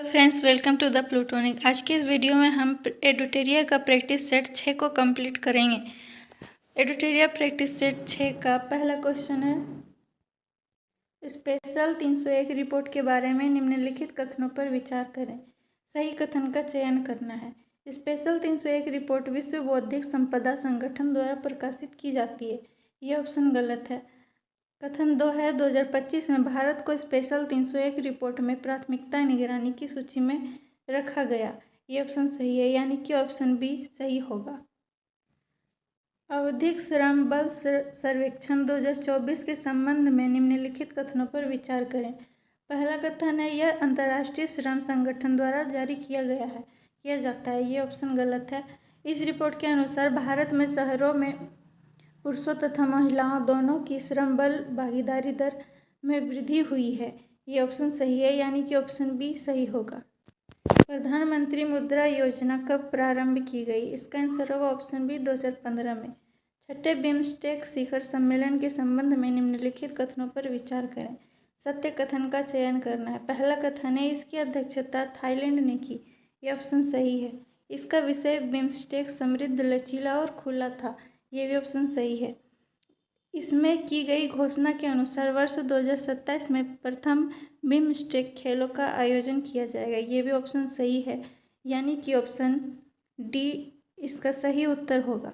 Friends, welcome to the Plutonic. आज के इस वीडियो में हम एडुटेरिया का प्रैक्टिस सेट 6 को कंप्लीट करेंगे। एडुटेरिया प्रैक्टिस सेट 6 का पहला क्वेश्चन है, स्पेशल 301 रिपोर्ट के बारे में निम्नलिखित कथनों पर विचार करें। सही कथन का चयन करना है। स्पेशल 301 रिपोर्ट विश्व बौद्धिक संपदा संगठन द्वारा प्रकाशित की जाती है। यह ऑप्शन गलत है। कथन 2 है, 2025 में भारत को स्पेशल 301 रिपोर्ट में प्राथमिकता निगरानी की सूची में रखा गया। ये ऑप्शन सही है, यानी कि ऑप्शन बी सही होगा। आवधिक श्रम बल सर्वेक्षण 2024 के संबंध में निम्नलिखित कथनों पर विचार करें। पहला कथन है, यह अंतर्राष्ट्रीय श्रम संगठन द्वारा जारी किया जाता है। ये ऑप्शन गलत है। इस रिपोर्ट के अनुसार भारत में शहरों में पुरुषों तथा महिलाओं दोनों की श्रम बल भागीदारी दर में वृद्धि हुई है। ये ऑप्शन सही है, यानी कि ऑप्शन बी सही होगा। प्रधानमंत्री मुद्रा योजना कब प्रारंभ की गई? इसका आंसर होगा ऑप्शन बी 2015 में। छठे बिम्स्टेक शिखर सम्मेलन के संबंध में निम्नलिखित कथनों पर विचार करें। सत्य कथन का चयन करना है। पहला कथन है, इसकी अध्यक्षता थाईलैंड ने की। यह ऑप्शन सही है। इसका विषय बिम्स्टेक समृद्ध, लचीला और खुला था। ये भी ऑप्शन सही है। इसमें की गई घोषणा के अनुसार वर्ष 2027 में प्रथम बिम्स्टेक खेलों का आयोजन किया जाएगा। ये भी ऑप्शन सही है, यानी कि ऑप्शन डी इसका सही उत्तर होगा।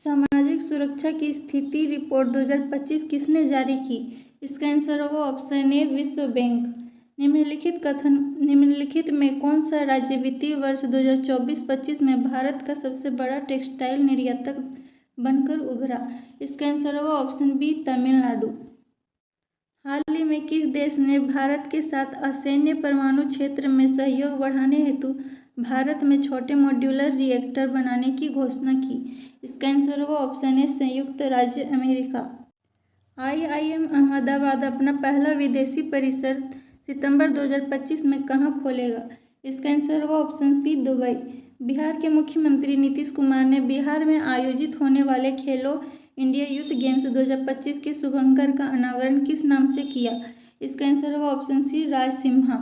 सामाजिक सुरक्षा की स्थिति रिपोर्ट 2025 किसने जारी की? इसका आंसर होगा ऑप्शन ए विश्व बैंक। निम्नलिखित में कौन सा राज्य वित्तीय वर्ष 2024-25 में भारत का सबसे बड़ा टेक्सटाइल निर्यातक बनकर उभरा? इसका आंसर होगा ऑप्शन बी तमिलनाडु। हाल ही में किस देश ने भारत के साथ असैन्य परमाणु क्षेत्र में सहयोग बढ़ाने हेतु भारत में छोटे मॉड्यूलर रिएक्टर बनाने की घोषणा की? इसका आंसर होगा ऑप्शन ए संयुक्त राज्य अमेरिका। IIM अहमदाबाद अपना पहला विदेशी परिसर सितंबर 2025 में कहाँ खोलेगा? इसका आंसर होगा ऑप्शन सी दुबई। बिहार के मुख्यमंत्री नीतीश कुमार ने बिहार में आयोजित होने वाले खेलो इंडिया यूथ गेम्स 2025 के शुभारंभ का अनावरण किस नाम से किया? इसका आंसर होगा ऑप्शन सी राज सिम्हा।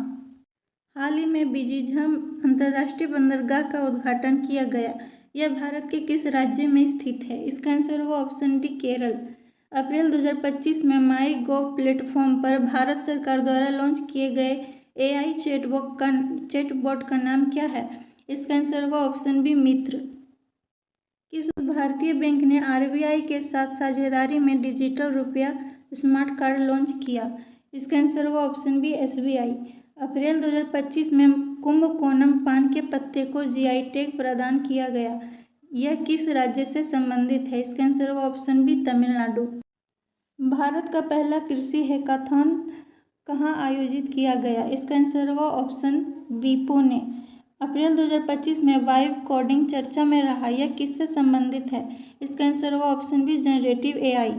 हाल ही में बिजीझम अंतर्राष्ट्रीय बंदरगाह का उद्घाटन किया गया। यह भारत के किस राज्य में स्थित है? इसका आंसर होगा ऑप्शन डी केरल। अप्रैल 2025 में माई गोव प्लेटफॉर्म पर भारत सरकार द्वारा लॉन्च किए गए AI चैटबॉट का नाम क्या है? इसका आंसर होगा ऑप्शन बी मित्र। किस भारतीय बैंक ने RBI के साथ साझेदारी में डिजिटल रुपया स्मार्ट कार्ड लॉन्च किया? इसका आंसर होगा ऑप्शन बी SBI। अप्रैल 2025 में कुंभकोणम पान के पत्ते को GI टैग प्रदान किया गया। यह किस राज्य से संबंधित है? इसका आंसर होगा ऑप्शन बी तमिलनाडु। भारत का पहला कृषि हैकाथॉन कहाँ आयोजित किया गया? इसका आंसर होगा ऑप्शन बी पुणे। अप्रैल 2025 में वाइव कोडिंग चर्चा में रहा। यह किससे संबंधित है? इसका आंसर होगा ऑप्शन बी जनरेटिव AI।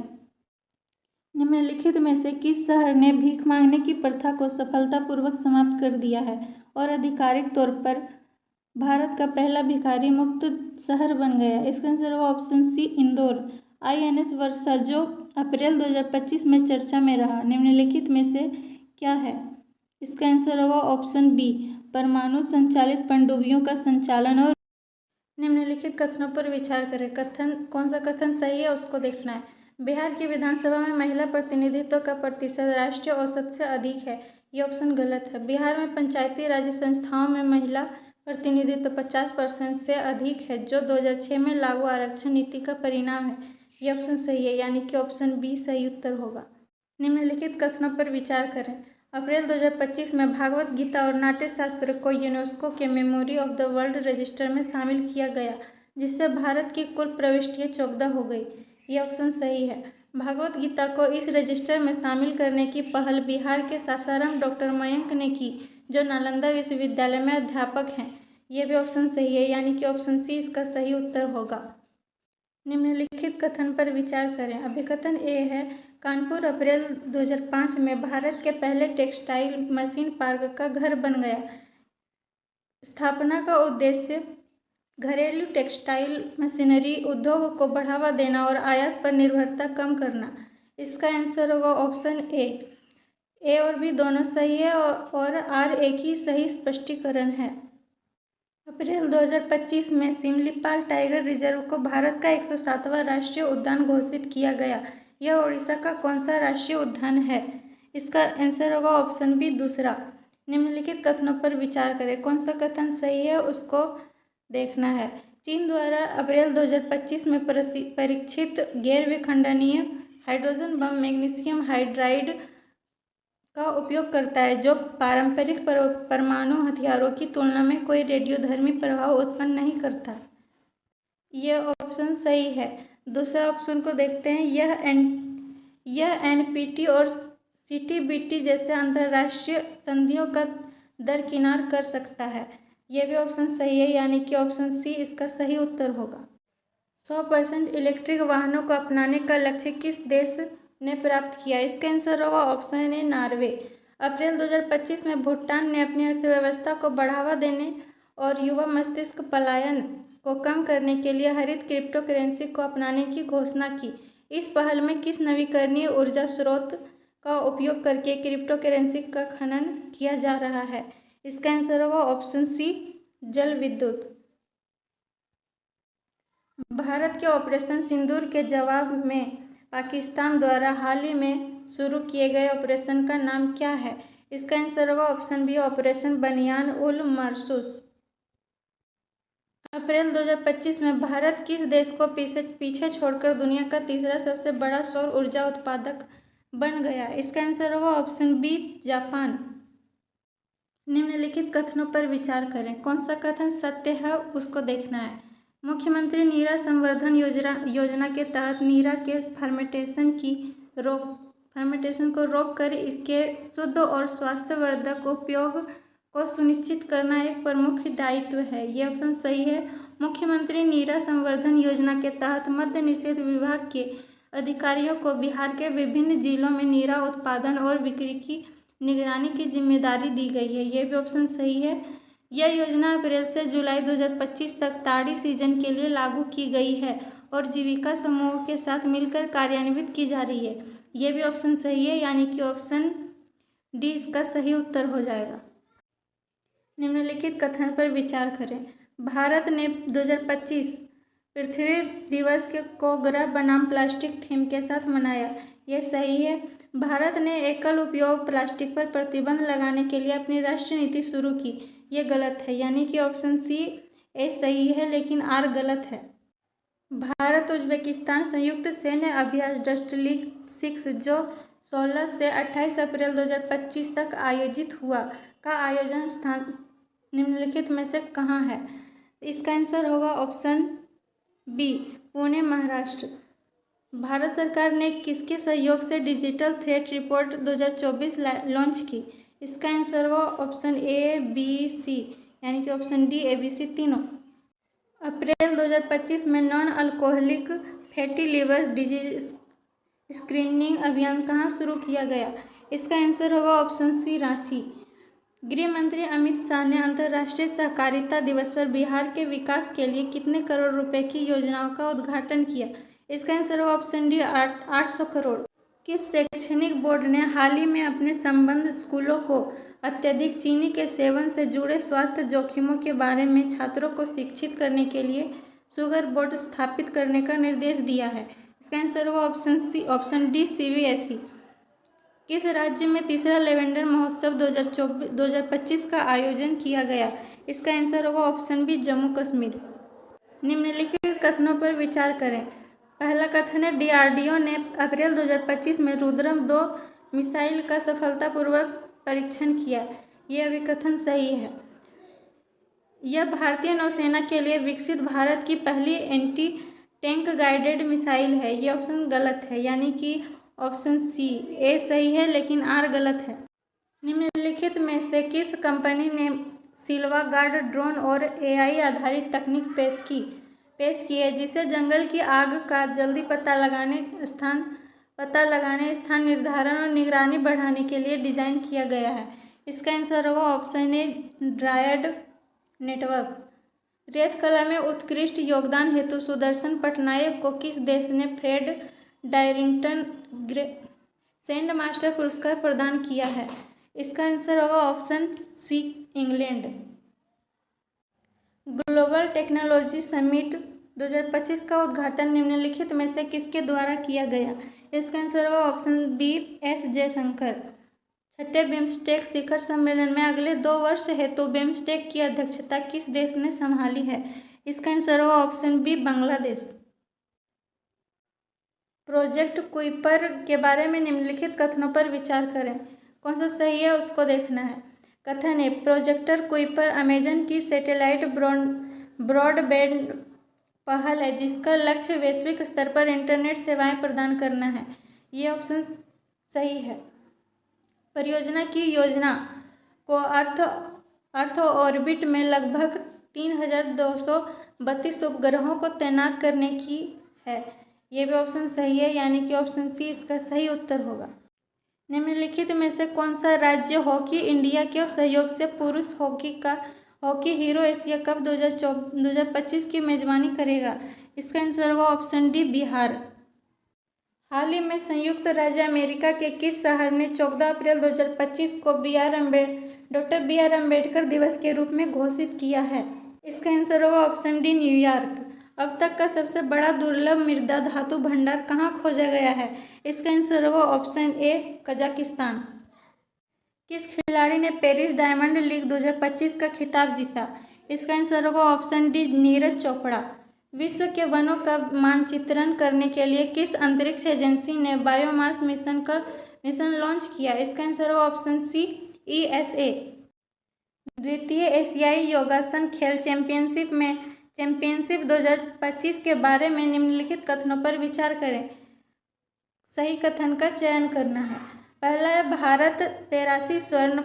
निम्नलिखित में से किस शहर ने भीख मांगने की प्रथा को सफलतापूर्वक समाप्त कर दिया है और आधिकारिक तौर पर भारत का पहला भिखारी मुक्त शहर बन गया? इसका आंसर होगा ऑप्शन सी इंदौर। INS वर्षा जो अप्रैल 2025 में चर्चा में रहा, निम्नलिखित में से क्या है? इसका आंसर होगा ऑप्शन बी परमाणु संचालित पनडुब्बियों का संचालन। और निम्नलिखित कथनों पर विचार करें। कौन सा कथन सही है उसको देखना है। बिहार की विधानसभा में महिला प्रतिनिधित्व का प्रतिशत राष्ट्रीय औसत से अधिक है। ये ऑप्शन गलत है। बिहार में पंचायती राज संस्थाओं में महिला प्रतिनिधित्व 50% से अधिक है, जो 2006 में लागू आरक्षण नीति का परिणाम है। ये ऑप्शन सही है, यानी कि ऑप्शन बी सही उत्तर होगा। निम्नलिखित कथनों पर विचार करें। अप्रैल 2025 में भागवत गीता और नाट्य शास्त्र को यूनेस्को के memory of the world register में शामिल किया गया, जिससे भारत की कुल प्रविष्टियां 14 हो गई। ये ऑप्शन सही है। भागवत गीता को इस रजिस्टर में शामिल करने की पहल बिहार के सासाराम डॉक्टर मयंक ने की, जो नालंदा विश्वविद्यालय में अध्यापक हैं। ये भी ऑप्शन सही है, यानी कि ऑप्शन सी इसका सही उत्तर होगा। निम्नलिखित कथन पर विचार करें। अभिकथन ए है, कानपुर अप्रैल 2005 में भारत के पहले टेक्सटाइल मशीन पार्क का घर बन गया। स्थापना का उद्देश्य घरेलू टेक्सटाइल मशीनरी उद्योग को बढ़ावा देना और आयात पर निर्भरता कम करना। इसका आंसर होगा ऑप्शन ए। ए और बी दोनों सही है और आर एक ही सही स्पष्टीकरण है। अप्रैल 2025 में सिमलीपाल टाइगर रिजर्व को भारत का 107वां राष्ट्रीय उद्यान घोषित किया गया। यह ओडिशा का कौन सा राष्ट्रीय उद्यान है? इसका आंसर होगा ऑप्शन बी दूसरा। निम्नलिखित कथनों पर विचार करें, कौन सा कथन सही है उसको देखना है। चीन द्वारा अप्रैल 2025 में परीक्षित गैर विखंडनीय हाइड्रोजन बम मैग्नीशियम हाइड्राइड का उपयोग करता है, जो पारंपरिक परमाणु हथियारों की तुलना में कोई रेडियोधर्मी प्रभाव उत्पन्न नहीं करता। यह ऑप्शन सही है। दूसरा ऑप्शन को देखते हैं। यह एनपीटी और सीटीबीटी जैसे अंतर्राष्ट्रीय संधियों का दरकिनार कर सकता है। यह भी ऑप्शन सही है, यानी कि ऑप्शन सी इसका सही उत्तर होगा। 100% इलेक्ट्रिक वाहनों को अपनाने का लक्ष्य किस देश ने प्राप्त किया? इसका आंसर होगा ऑप्शन ए नॉर्वे। अप्रैल 2025 में भूटान ने अपनी अर्थव्यवस्था को बढ़ावा देने और युवा मस्तिष्क पलायन को कम करने के लिए हरित क्रिप्टो करेंसी को अपनाने की घोषणा की। इस पहल में किस नवीकरणीय ऊर्जा स्रोत का उपयोग करके क्रिप्टो करेंसी का खनन किया जा रहा है? इसका आंसर होगा ऑप्शन सी जल विद्युत। भारत के ऑपरेशन सिंदूर के जवाब में पाकिस्तान द्वारा हाल ही में शुरू किए गए ऑपरेशन का नाम क्या है? इसका आंसर होगा ऑप्शन बी ऑपरेशन बनियान उल मरसूस। अप्रैल 2025 में भारत किस देश को पीछे छोड़कर दुनिया का तीसरा सबसे बड़ा सौर ऊर्जा उत्पादक बन गया? इसका आंसर होगा ऑप्शन बी जापान। निम्नलिखित कथनों पर विचार करें, कौन सा कथन सत्य है उसको देखना है। मुख्यमंत्री नीरा संवर्धन योजना के तहत नीरा के फर्मेंटेशन को रोककर इसके शुद्ध और स्वास्थ्यवर्धक उपयोग को सुनिश्चित करना एक प्रमुख दायित्व है। यह ऑप्शन सही है। मुख्यमंत्री नीरा संवर्धन योजना के तहत मद्य निषेध विभाग के अधिकारियों को बिहार के विभिन्न जिलों में नीरा उत्पादन और बिक्री की निगरानी की जिम्मेदारी दी गई है। यह भी ऑप्शन सही है। यह योजना अप्रैल से जुलाई 2025 तक ताड़ी सीजन के लिए लागू की गई है और जीविका समूहों के साथ मिलकर कार्यान्वित की जा रही है। यह भी ऑप्शन सही है, यानी कि ऑप्शन डी इसका सही उत्तर हो जाएगा। निम्नलिखित कथन पर विचार करें। भारत ने 2025 पृथ्वी दिवस को ग्रह बनाम प्लास्टिक थीम के साथ मनाया। यह सही है। भारत ने एकल उपयोग प्लास्टिक पर प्रतिबंध लगाने के लिए अपनी राष्ट्रीय नीति शुरू की। यह गलत है, यानी कि ऑप्शन सी ए सही है, लेकिन आर गलत है। भारत उज्बेकिस्तान संयुक्त सैन्य अभ्यास डस्ट लीग 6 जो 16 से 28 अप्रैल 2025 तक आयोजित हुआ का आयोजन स्थान निम्नलिखित में से कहाँ है? इसका आंसर होगा ऑप्शन बी पुणे महाराष्ट्र। भारत सरकार ने किसके सहयोग से डिजिटल थ्रेट रिपोर्ट 2024 लॉन्च की? इसका आंसर होगा ऑप्शन ए बी सी, यानी कि option D A B C तीनों। अप्रैल 2025 में non alcoholic fatty liver disease screening अभियान कहाँ शुरू किया गया? इसका आंसर होगा ऑप्शन सी रांची। गृह मंत्री अमित शाह ने अंतर्राष्ट्रीय सहकारिता दिवस पर बिहार के विकास के लिए कितने करोड़ रुपए की योजनाओं का उद्घाटन किया? इसका आंसर होगा ऑप्शन डी 800 करोड़। किस शैक्षणिक बोर्ड ने हाल ही में अपने संबद्ध स्कूलों को अत्यधिक चीनी के सेवन से जुड़े स्वास्थ्य जोखिमों के बारे में छात्रों को शिक्षित करने के लिए शुगर बोर्ड स्थापित करने का निर्देश दिया है? इसका आंसर होगा ऑप्शन डी CBSE। किस राज्य में तीसरा लेवेंडर महोत्सव 2025 का आयोजन किया गया? इसका आंसर होगा ऑप्शन बी जम्मू कश्मीर। निम्नलिखित कथनों पर विचार करें। पहला कथन है DRDO ने अप्रैल 2025 में रुद्रम 2 मिसाइल का सफलतापूर्वक परीक्षण किया। यह भी कथन सही है। यह भारतीय नौसेना के लिए विकसित भारत की पहली एंटी टैंक गाइडेड मिसाइल है। यह ऑप्शन गलत है, यानी कि ऑप्शन सी ए सही है, लेकिन आर गलत है। निम्नलिखित में से किस कंपनी ने सिल्वा गार्ड ड्रोन और AI आधारित तकनीक पेश की है, जिसे जंगल की आग का जल्दी पता लगाने स्थान निर्धारण और निगरानी बढ़ाने के लिए डिजाइन किया गया है? इसका आंसर होगा ऑप्शन ए ड्रायड नेटवर्क। रेत कला में उत्कृष्ट योगदान हेतु सुदर्शन पटनायक को किस देश ने फ्रेड डायरिंगटन सेंट मास्टर पुरस्कार प्रदान किया है? इसका आंसर होगा option C, England. Global technology summit 2025 का उद्घाटन निम्नलिखित में से किसके द्वारा किया गया? इसका आंसर होगा ऑप्शन बी, एस जयशंकर। छठे बिम्स्टेक शिखर सम्मेलन में अगले 2 वर्ष हेतु बिम्स्टेक की अध्यक्षता किस देश ने संभाली है? इसका आंसर होगा option B, Bangladesh. Project Kuiper के बारे में निम्नलिखित कथनों पर विचार करें। कौन सा सही है उसको देखना है। कथन है, प्रोजेक्टर कुइपर अमेजन की सैटेलाइट ब्रॉडबैंड पहल है जिसका लक्ष्य वैश्विक स्तर पर इंटरनेट सेवाएं प्रदान करना है। ये ऑप्शन सही है। परियोजना की योजना को अर्थ ऑर्बिट में लगभग 3232 उपग्रहों को तैनात करने की है। ये भी ऑप्शन सही है, यानी कि ऑप्शन सी इसका सही उत्तर होगा। निम्नलिखित में से कौन सा राज्य हॉकी इंडिया के सहयोग से पुरुष हॉकी हीरो एशिया कप 2025 की मेजबानी करेगा? इसका आंसर होगा ऑप्शन डी, बिहार। हाल ही में संयुक्त राज्य अमेरिका के किस शहर ने 14 अप्रैल 2025 को डॉक्टर बी आर अम्बेडकर दिवस के रूप में घोषित किया है? इसका आंसर होगा ऑप्शन डी, न्यूयॉर्क। अब तक का सबसे बड़ा दुर्लभ मृदा धातु भंडार कहाँ खोजा गया है? इसका आंसर होगा ऑप्शन ए, कजाकिस्तान। किस खिलाड़ी ने पेरिस डायमंड लीग 2025 का खिताब जीता? इसका आंसर होगा ऑप्शन डी, नीरज चोपड़ा। विश्व के वनों का मानचित्रण करने के लिए किस अंतरिक्ष एजेंसी ने बायोमास मिशन लॉन्च किया? इसका आंसर होगा ऑप्शन सी, ESA। द्वितीय एशियाई योगासन खेल चैंपियनशिप 2025 के बारे में निम्नलिखित कथनों पर विचार करें। सही कथन का चयन करना है। पहला है, भारत 83 स्वर्ण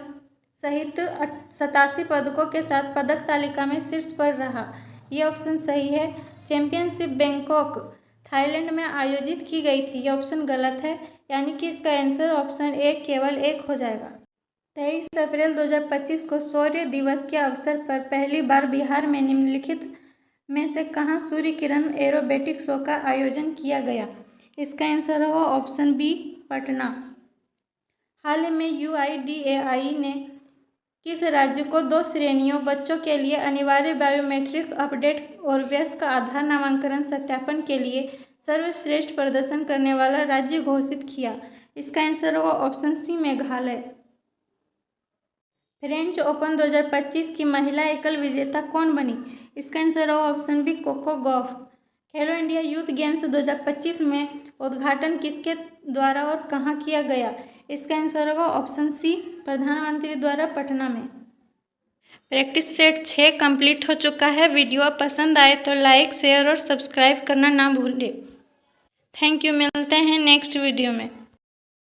सहित 87 पदकों के साथ पदक तालिका में शीर्ष पर रहा। ये ऑप्शन सही है। चैंपियनशिप बैंकॉक, थाईलैंड में आयोजित की गई थी। ये ऑप्शन गलत है, यानी कि इसका आंसर ऑप्शन ए, केवल 1 हो जाएगा। 23 अप्रैल 2025 को सूर्य दिवस के अवसर पर पहली बार बिहार में निम्नलिखित में से कहाँ सूर्य किरण एरोबेटिक शो का आयोजन किया गया? इसका आंसर होगा ऑप्शन बी, पटना। हाल ही में UIDAI ने किस राज्य को 2 श्रेणियों बच्चों के लिए अनिवार्य बायोमेट्रिक अपडेट और वयस्क आधार नामांकन सत्यापन के लिए सर्वश्रेष्ठ प्रदर्शन करने वाला राज्य घोषित किया? इसका आंसर होगा option C, Meghalaya. French Open 2025 की महिला एकल विजेता कौन बनी? इसका आंसर होगा ऑप्शन बी, कोको गॉफ। खेलो इंडिया यूथ गेम्स 2025 में उद्घाटन किसके द्वारा और कहाँ किया गया? इसका आंसर होगा ऑप्शन सी, प्रधानमंत्री द्वारा पटना में। प्रैक्टिस सेट 6 कंप्लीट हो चुका है। वीडियो पसंद आए तो लाइक, शेयर और सब्सक्राइब करना ना भूलें। Thank you. मिलते हैं नेक्स्ट वीडियो में।